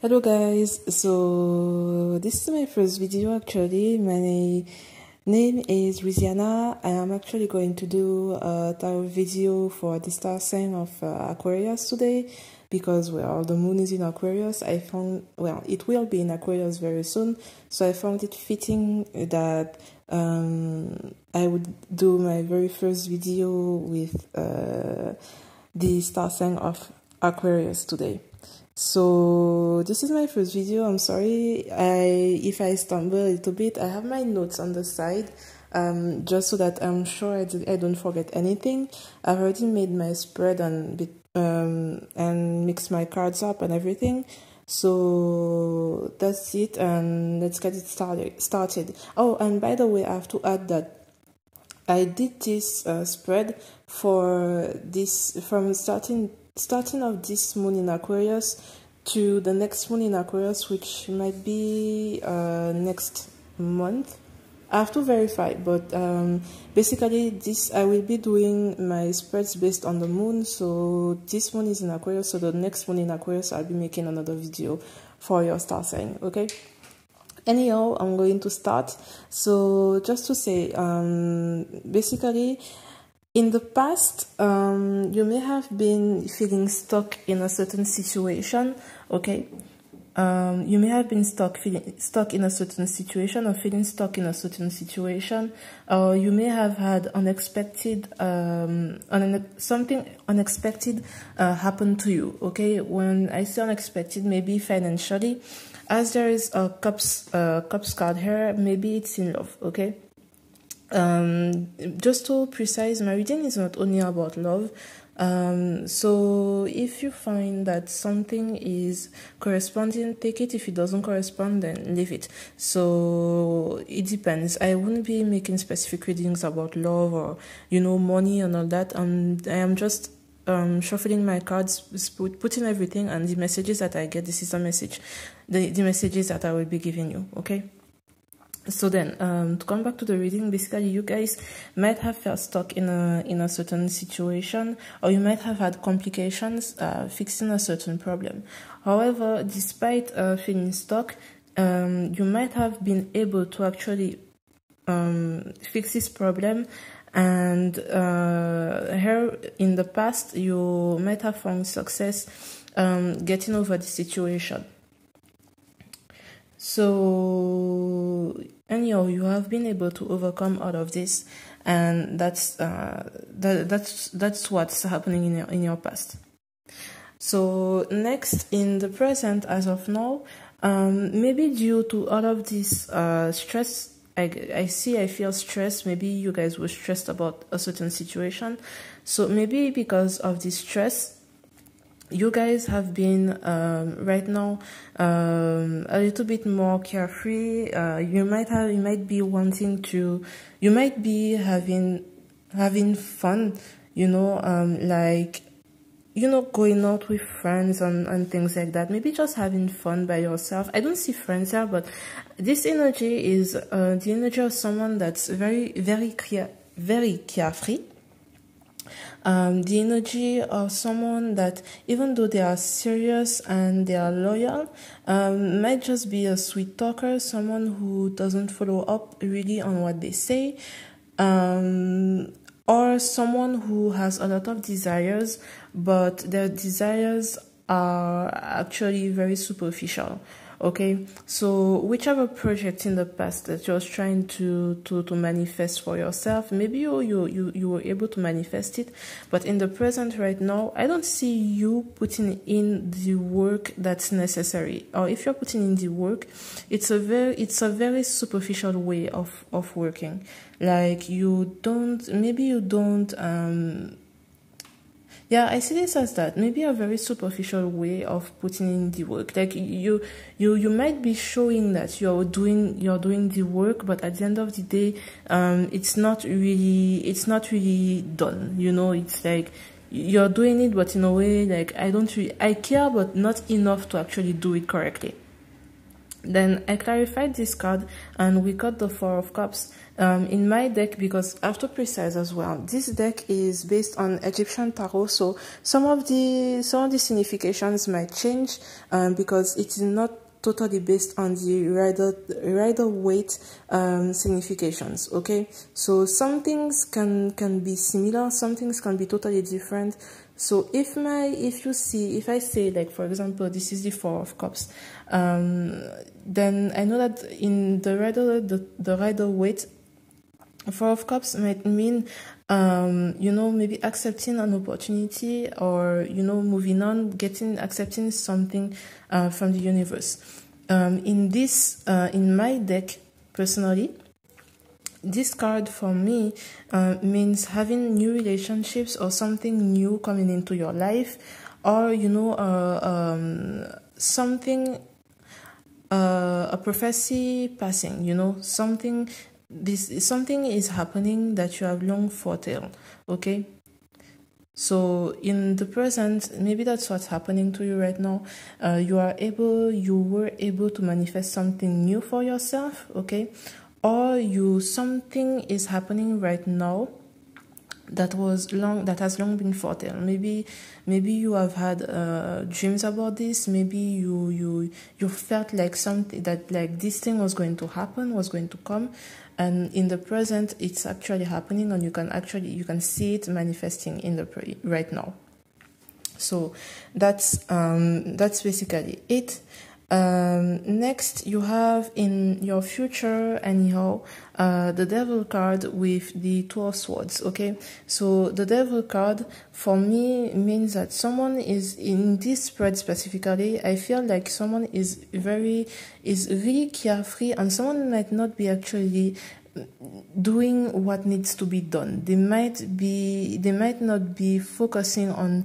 Hello guys, so this is my first video actually. My name is Riziana and I'm actually going to do a tarot video for the star sign of Aquarius today because the moon is in Aquarius. I found, it will be in Aquarius very soon, so I found it fitting that I would do my very first video with the star sign of Aquarius today. So this is my first video. I'm sorry if I stumble a little bit. I have my notes on the side just so that I'm sure I don't forget anything. I've already made my spread and mixed my cards up and everything. So that's it, and let's get it started. Oh, and by the way, I have to add that I did this spread for this from starting of this moon in Aquarius to the next moon in Aquarius, which might be next month. I have to verify, but basically I will be doing my spreads based on the moon. So this moon is in Aquarius, so the next moon in Aquarius I'll be making another video for your star sign, okay? Anyhow, I'm going to start. So just to say, basically, in the past, you may have been feeling stuck in a certain situation, okay? You may have been stuck in a certain situation or feeling stuck in a certain situation, or you may have had something unexpected happen to you, okay? When I say unexpected, maybe financially, as there is a cups card here, maybe it's in love, okay? Just to precise, my reading is not only about love. So if you find that something is corresponding, take it. If it doesn't correspond, then leave it. So it depends. I wouldn't be making specific readings about love or, money and all that. I am just shuffling my cards, putting everything, and the messages that I get, this is a message, the messages that I will be giving you, okay? So then, to come back to the reading, basically you guys might have felt stuck in a certain situation, or you might have had complications fixing a certain problem. However, despite feeling stuck, you might have been able to actually fix this problem, and here in the past you might have found success getting over the situation. So anyhow, you have been able to overcome all of this, and that's what's happening in your past. So next, in the present, as of now, maybe due to all of this stress, I feel stressed. Maybe you guys were stressed about a certain situation, so maybe because of this stress, you guys have been right now a little bit more carefree. You might be wanting to, you might be having fun, like, going out with friends and things like that. Maybe just having fun by yourself. I don't see friends here, but this energy is the energy of someone that's very, very carefree. The energy of someone that, even though they are serious and they are loyal, might just be a sweet talker, someone who doesn't follow up really on what they say, or someone who has a lot of desires, but their desires are actually very superficial. Okay, so whichever project in the past that you're trying to manifest for yourself, maybe you were able to manifest it, but in the present right now, I don't see you putting in the work that's necessary. Or if you're putting in the work, it's a very superficial way of working. Like maybe you don't yeah, I see this as that. Maybe a very superficial way of putting in the work. Like you might be showing that you're doing the work, but at the end of the day, it's not really done. It's like you're doing it, but in a way, like I care, but not enough to actually do it correctly. Then I clarified this card and we got the Four of Cups. In my deck, because I have to precise as well, this deck is based on Egyptian tarot, so some of the significations might change because it is not totally based on the Rider Waite significations. Okay, so some things can be similar, some things can be totally different. So if I say, like, for example, this is the Four of Cups, then I know that in the Rider Waite, Four of Cups might mean, maybe accepting an opportunity, or, moving on, accepting something from the universe. In my deck, personally, this card for me means having new relationships or something new coming into your life, or, something, a prophecy passing, something is happening that you have long foretell. Okay, so in the present, maybe that's what's happening to you right now. You were able to manifest something new for yourself. Okay, or something is happening right now that has long been foretold. Maybe you have had dreams about this. Maybe you felt like something, that like this thing was going to happen, was going to come, and in the present it's actually happening, and you can see it manifesting right now. So that's basically it. Next, you have in your future, anyhow, the Devil card with the Two of Swords. Okay, so the Devil card for me means that someone is in this spread specifically. I feel like someone is really carefree, and someone might not be actually doing what needs to be done. They might not be focusing on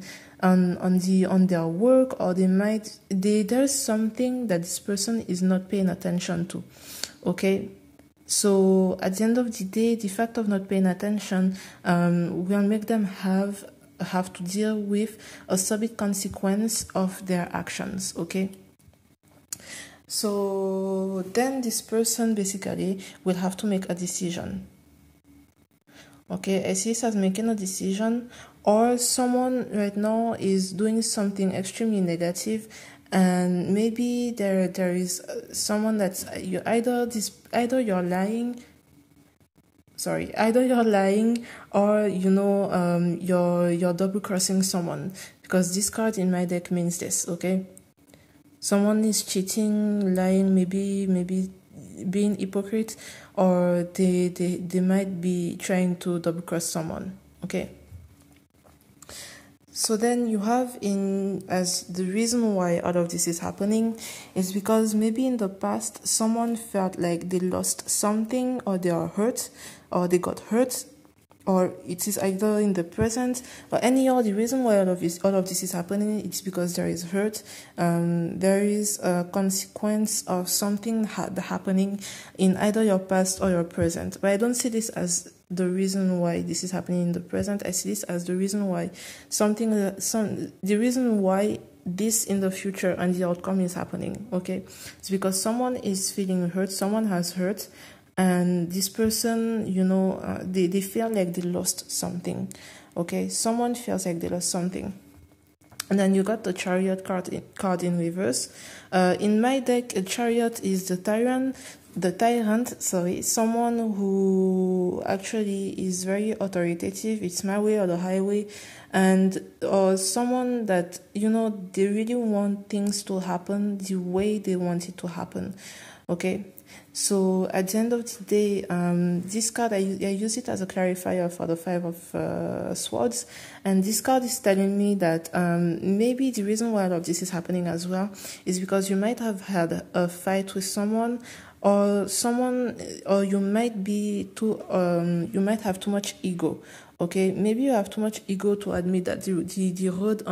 their work, or there's something that this person is not paying attention to. Okay, so at the end of the day, the fact of not paying attention will make them have to deal with a subtle consequence of their actions. Okay, so then this person basically will have to make a decision. Okay, I see this as making a decision, or someone right now is doing something extremely negative, and maybe there is someone that's either you're lying, or you're double crossing someone, because this card in my deck means this. Okay, someone is cheating, lying, maybe being hypocrite, or they might be trying to double cross someone. Okay, so then you have as the reason why all of this is happening is because maybe in the past someone felt like they lost something, or they are hurt, or they got hurt, or it is either in the present, or anyhow, the reason why all of this is happening, it's because there is hurt. There is a consequence of something happening in either your past or your present. But I don't see this as the reason why this is happening in the present. I see this as the reason why the reason why this in the future and the outcome is happening. Okay, it's because someone is feeling hurt, someone has hurt, and this person, they feel like they lost something. Okay, someone feels like they lost something. And then you got the Chariot card in reverse. In my deck, a Chariot is the tyrant, someone who actually is very authoritative. It's my way or the highway, or someone that, they really want things to happen the way they want it to happen. Okay, so at the end of the day, this card, I use it as a clarifier for the Five of Swords, and this card is telling me that maybe the reason why all of this is happening as well is because you might have had a fight with someone, or you might you might have too much ego. Okay, maybe you have too much ego to admit that the road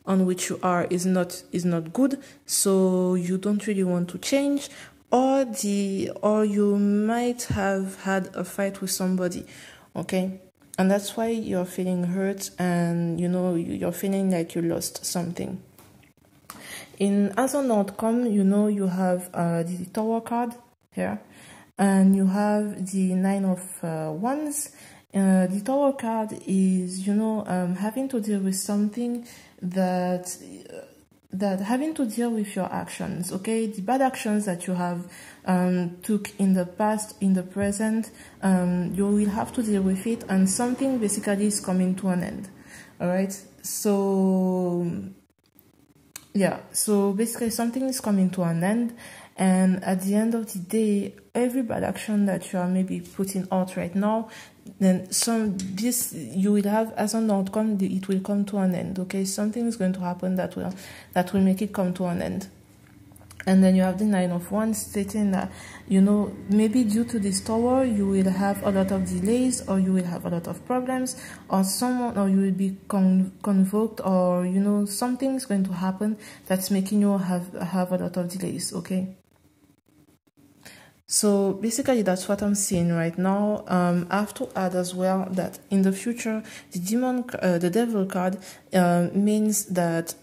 on which you are is not good, so you don't really want to change, or you might have had a fight with somebody. Okay, and that's why you're feeling hurt, and you're feeling like you lost something. In as an outcome, you have the Tower card here, and you have the Nine of Wands. The Tower card is, having to deal with something that having to deal with your actions, okay? The bad actions that you have took in the past, in the present, you will have to deal with it, and something basically is coming to an end, all right? So yeah, so basically something is coming to an end, and at the end of the day, every bad action that you are maybe putting out right now, then you will have as an outcome, it will come to an end, okay? Something is going to happen that will make it come to an end. And then you have the Nine of Wands stating that, maybe due to this Tower, you will have a lot of delays, or you will have a lot of problems, or you will be convoked, or, something is going to happen that's making you have a lot of delays, okay? So basically that's what I'm seeing right now. I have to add as well that in the future, the Devil card means that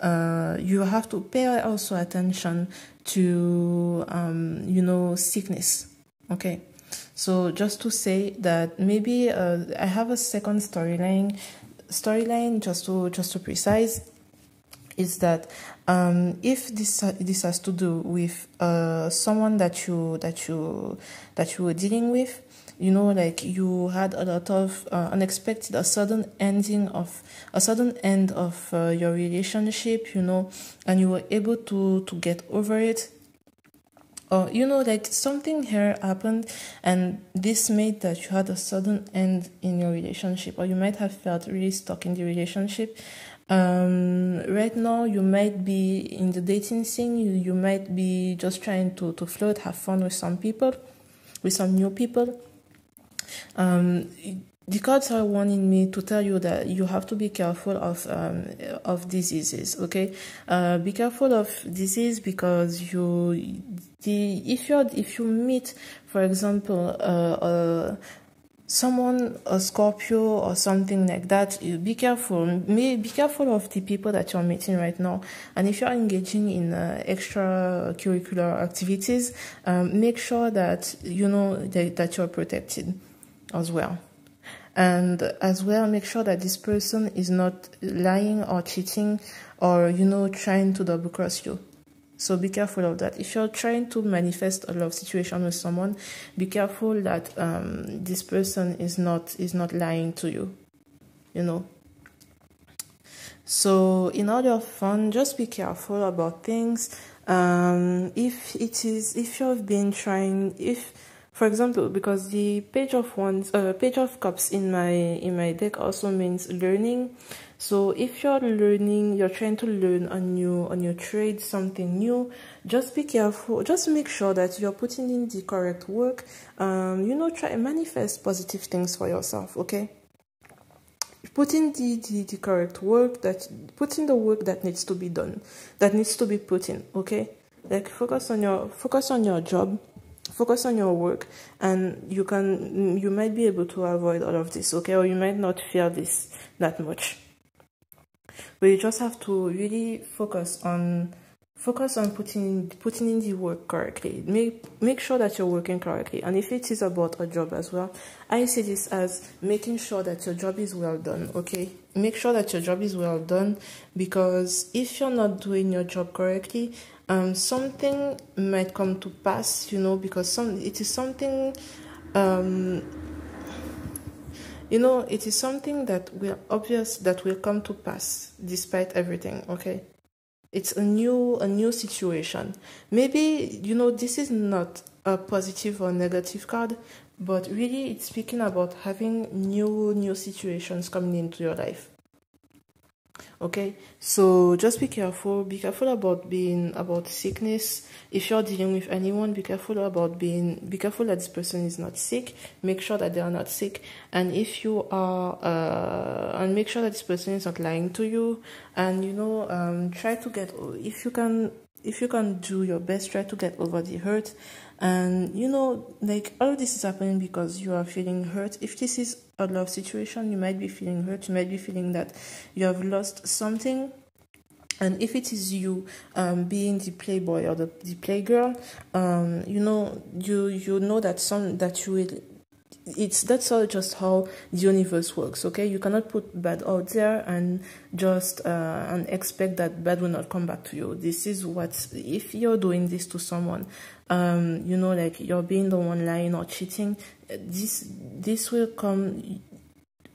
you have to pay also attention to sickness, okay? So just to say that maybe I have a second storyline just to precise, is that if this has to do with someone that you were dealing with, like you had a lot of unexpected, a sudden end of your relationship, and you were able to get over it, or like something here happened, and this made that you had a sudden end in your relationship, or you might have felt really stuck in the relationship. Right now you might be in the dating scene, you might be just trying to flirt, have fun with some new people. The cards are warning me to tell you that you have to be careful of diseases, okay? Be careful of disease, because if you meet, for example, someone, a Scorpio or something like that, be careful. Be careful of the people that you're meeting right now. And if you're engaging in extracurricular activities, make sure that that you're protected as well. And as well, make sure that this person is not lying or cheating, or trying to double cross you. So be careful of that. If you're trying to manifest a love situation with someone, be careful that this person is not lying to you. So in order of fun, just be careful about things. If you've been trying, for example, because the Page of Cups in my deck also means learning. So if you're trying to learn a new trade, something new, just be careful. Just make sure that you're putting in the correct work. Try and manifest positive things for yourself, okay? Put in the correct work, put in the work that needs to be done, that needs to be put in, okay? Like focus on your job. Focus on your work, and you might be able to avoid all of this, okay? Or you might not feel this that much. But you just have to really focus on putting in the work correctly. Make sure that you're working correctly. And if it is about a job as well, I see this as making sure that your job is well done, okay? Make sure that your job is well done, because if you're not doing your job correctly, something might come to pass, because it is something that will come to pass despite everything, okay? It's a new situation. Maybe, this is not a positive or negative card, but really it's speaking about having new situations coming into your life. Okay, so just be careful about sickness. If you're dealing with anyone, be careful that this person is not sick. Make sure that they are not sick. And if you are, and make sure that this person is not lying to you. And try to get, if you can do your best, try to get over the hurt. And like all of this is happening because you are feeling hurt. If this is a love situation, you might be feeling hurt. You might be feeling that you have lost something, And if it is you being the playboy or the playgirl, you know that you will. That's all just how the universe works. Okay, you cannot put bad out there and just and expect that bad will not come back to you. This is what, if you're doing this to someone, like you're being the one lying or cheating, this will come.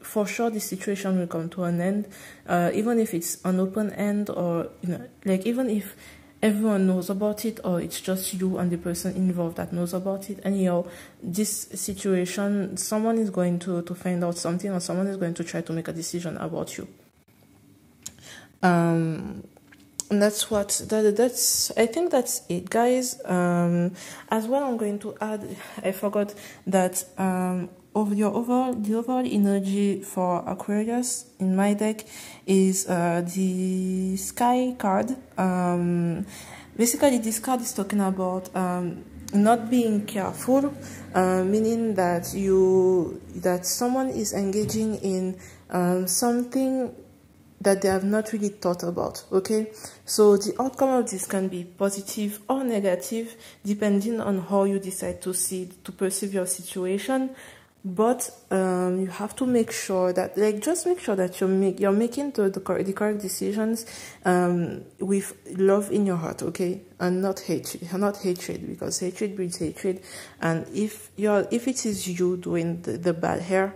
For sure, the situation will come to an end, even if it's an open end, or like even if everyone knows about it, or it's just you and the person involved that knows about it. Anyhow, this situation, someone is going to find out something, or someone is going to try to make a decision about you. And that's I think that's it, guys. As well, I'm going to add, I forgot that of the overall energy for Aquarius in my deck is the Sky card. Basically, this card is talking about not being careful, meaning that someone is engaging in something that they have not really thought about. Okay, so the outcome of this can be positive or negative depending on how you decide to perceive your situation. But you have to make sure that, just make sure that you're making the correct decisions with love in your heart, okay, and not hatred, because hatred breeds hatred. And if it is you doing the bad here,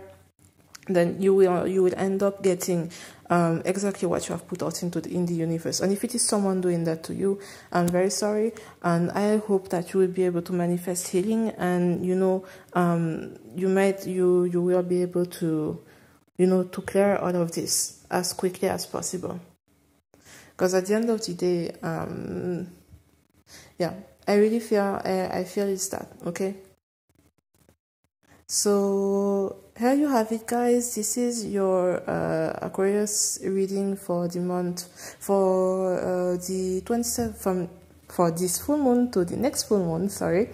then you will end up getting exactly what you have put out in the universe. And if it is someone doing that to you, I'm very sorry, and I hope that you will be able to manifest healing, and you will be able to to clear all of this as quickly as possible, because at the end of the day, yeah, I really feel it's that. Okay, so here you have it, guys. This is your Aquarius reading for the month, for the 27th, for this full moon to the next full moon. Sorry,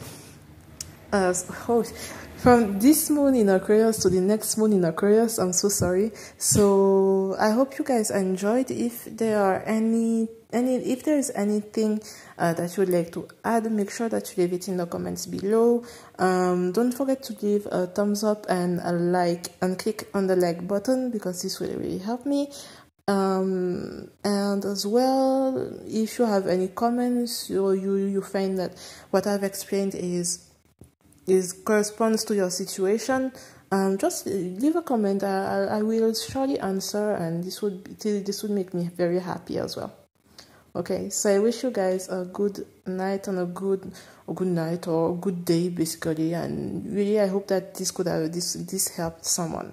from this moon in Aquarius to the next moon in Aquarius. I'm so sorry. So I hope you guys enjoyed. If there is anything that you would like to add, make sure that you leave it in the comments below. Don't forget to leave a thumbs up and a like, and click on the like button, because this will really help me. And as well, if you have any comments, or you find that what I've explained corresponds to your situation, just leave a comment. I will surely answer, and this would make me very happy as well. Okay, so I wish you guys a good night, and a good night or a good day, basically, and really I hope that this helped someone.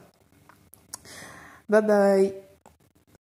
Bye bye.